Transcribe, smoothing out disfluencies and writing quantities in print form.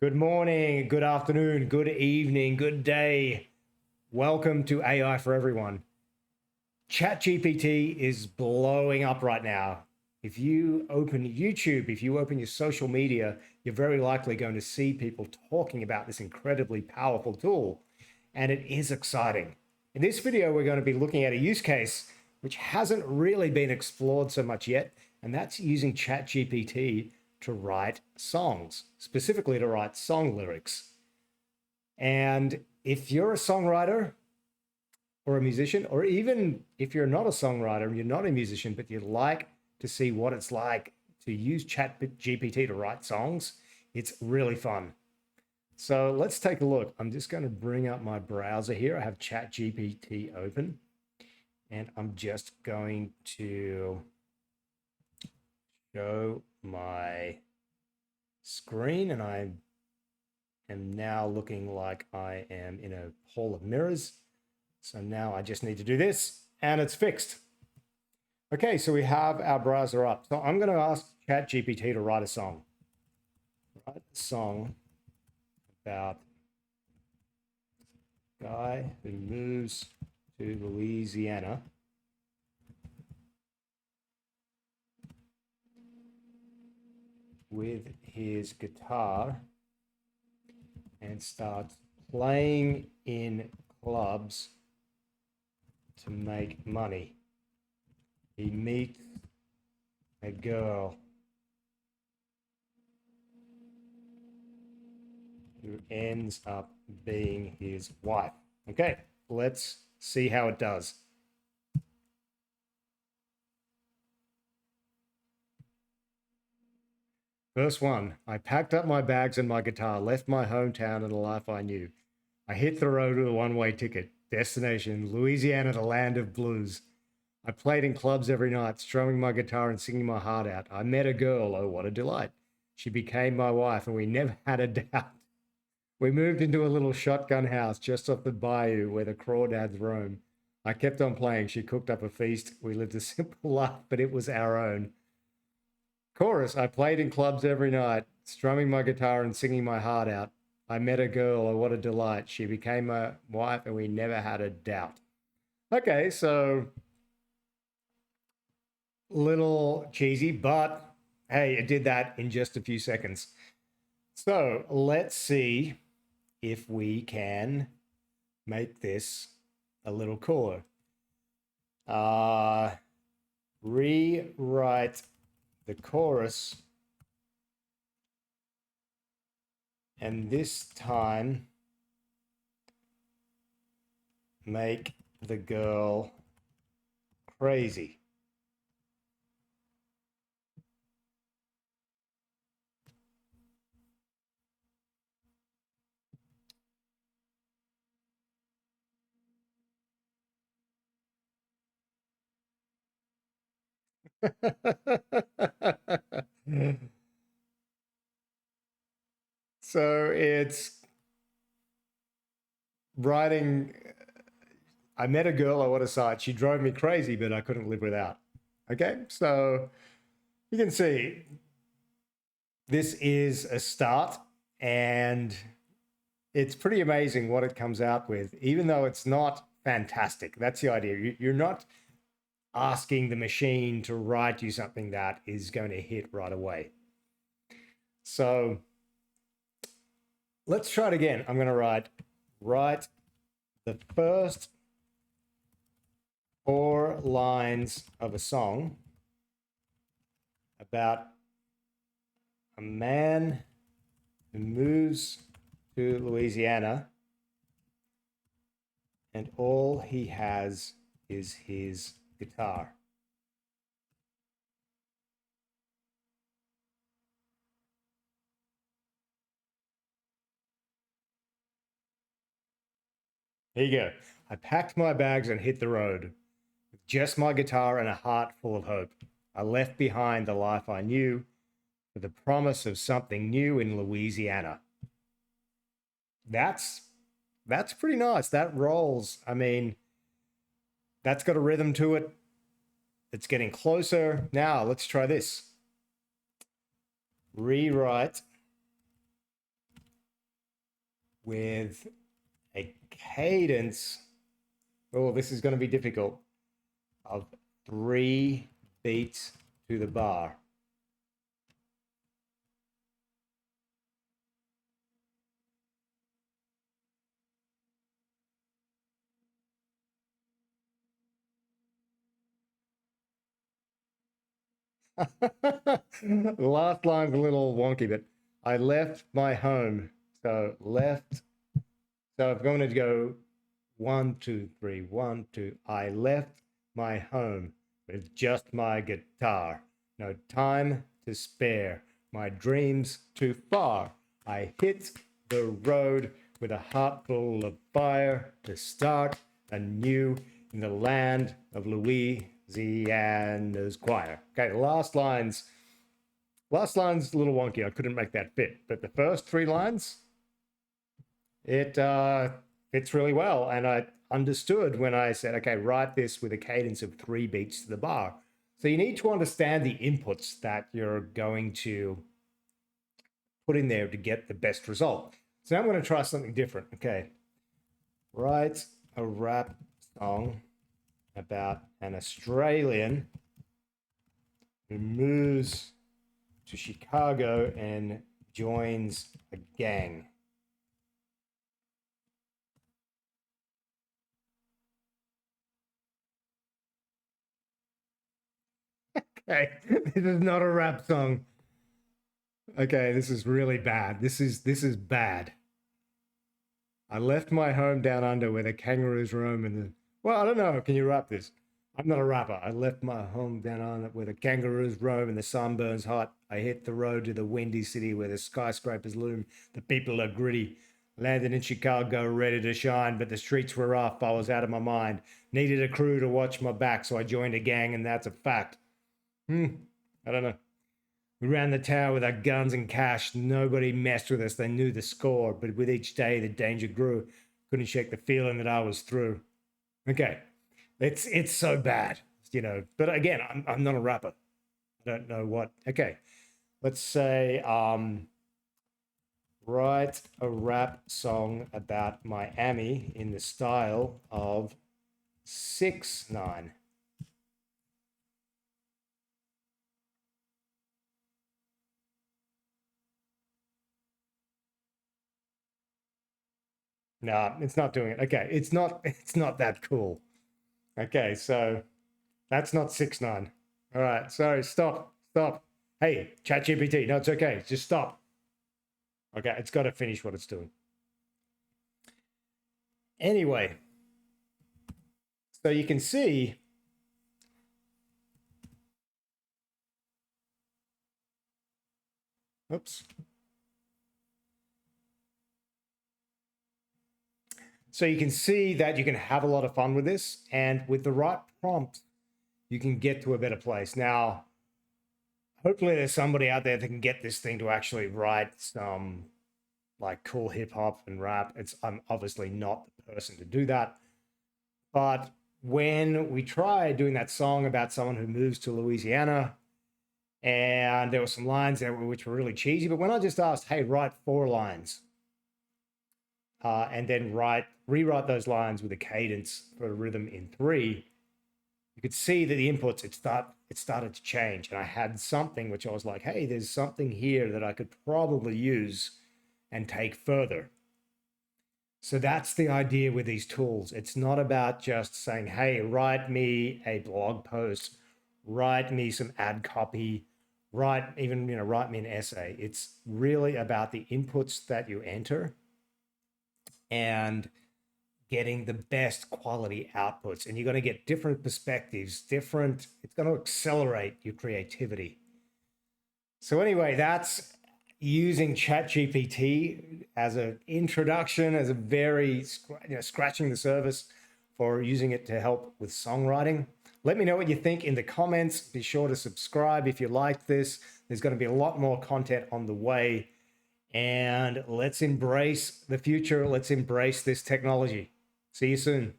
Good morning, good afternoon, good evening, good day. Welcome to AI for Everyone. Chat GPT is blowing up right now. If you open YouTube, if you open your social media, you're very likely going to see people talking about this incredibly powerful tool, and it is exciting. In this video, we're going to be looking at a use case which hasn't really been explored so much yet, and that's using Chat GPT to write songs, specifically to write song lyrics. And if you're a songwriter or a musician, or even if you're not a songwriter and you're not a musician, but you'd like to see what it's like to use Chat GPT to write songs, it's really fun. So let's take a look. I'm just going to bring up my browser here. I have Chat GPT open, and I'm just going to show my screen, and I am now looking like I am in a hall of mirrors. So now I just need to do this and it's fixed. Okay, so we have our browser up. So I'm going to ask Chat GPT to write a song. Write a song about a guy who moves to Louisiana with his guitar and starts playing in clubs to make money. He meets a girl who ends up being his wife. Okay, let's see how it does. Verse 1, I packed up my bags and my guitar, left my hometown and the life I knew. I hit the road with a one-way ticket. Destination, Louisiana, the land of blues. I played in clubs every night, strumming my guitar and singing my heart out. I met a girl, oh, what a delight. She became my wife, and we never had a doubt. We moved into a little shotgun house just off the bayou where the crawdads roam. I kept on playing. She cooked up a feast. We lived a simple life, but it was our own. Chorus, I played in clubs every night, strumming my guitar and singing my heart out. I met a girl, oh, what a delight. She became my wife, and we never had a doubt. Okay, so little cheesy, but hey, it did that in just a few seconds. So let's see if we can make this a little cooler. Rewrite the chorus, and this time make the girl crazy. So it's writing, I met a girl, oh, what a sight. She drove me crazy, but I couldn't live without. Okay, so you can see this is a start, and it's pretty amazing what it comes out with, even though it's not fantastic. That's the idea. You're not asking the machine to write you something that is going to hit right away. So let's try it again. I'm going to write the first 4 lines of a song about a man who moves to Louisiana and all he has is his guitar. Here you go. I packed my bags and hit the road with just my guitar and a heart full of hope. I left behind the life I knew with the promise of something new in Louisiana. That's pretty nice. That rolls. I mean, that's got a rhythm to it. It's getting closer. Now let's try this. Rewrite with a cadence, oh, this is going to be difficult, of 3 beats to the bar. The last line's a little wonky, but I left my home. So left. So I'm going to go 1, 2, 3, 1, 2. I left my home with just my guitar. No time to spare. My dreams too far. I hit the road with a heart full of fire to start anew in the land of Louisiana's choir. Okay, last line's a little wonky. I couldn't make that fit, but the first 3 lines, it fits really well. And I understood when I said, okay, write this with a cadence of 3 beats to the bar. So you need to understand the inputs that you're going to put in there to get the best result. So now I'm going to try something different. Okay, write a rap song about an Australian who moves to Chicago and joins a gang. Okay, this is not a rap song. Okay, this is really bad. This is bad. I left my home down under where the kangaroos roam and the, well, I don't know. Can you rap this? I'm not a rapper. I left my home down under where the kangaroos roam and the sun burns hot. I hit the road to the windy city where the skyscrapers loom. The people are gritty. Landed in Chicago, ready to shine, but the streets were rough. I was out of my mind. Needed a crew to watch my back, so I joined a gang, and that's a fact. I don't know. We ran the tower with our guns and cash. Nobody messed with us. They knew the score, but with each day the danger grew. Couldn't shake the feeling that I was through. Okay, it's so bad, you know. But again, I'm not a rapper. I don't know what. Okay, let's say write a rap song about Miami in the style of 6ix9ine. No, it's not doing it. Okay, it's not that cool. Okay, so that's not 6ix9ine. All right, sorry, stop. Hey, Chat GPT, no, it's okay. Just stop. Okay, it's got to finish what it's doing. Anyway, so you can see oops. So you can see that you can have a lot of fun with this, and with the right prompt, you can get to a better place. Now, hopefully there's somebody out there that can get this thing to actually write some like cool hip hop and rap. I'm obviously not the person to do that. But when we tried doing that song about someone who moves to Louisiana, and there were some lines there which were really cheesy, but when I just asked, hey, write 4 lines, and then rewrite those lines with a cadence for a rhythm in 3, you could see that the inputs, it started to change. And I had something which I was like, hey, there's something here that I could probably use and take further. So that's the idea with these tools. It's not about just saying, hey, write me a blog post, write me some ad copy, write me an essay. It's really about the inputs that you enter and getting the best quality outputs. And you're going to get different perspectives, it's going to accelerate your creativity. So anyway, that's using Chat GPT as an introduction, as a very, scratching the surface for using it to help with songwriting. Let me know what you think in the comments. Be sure to subscribe if you like this. There's going to be a lot more content on the way. And let's embrace the future. Let's embrace this technology. See you soon.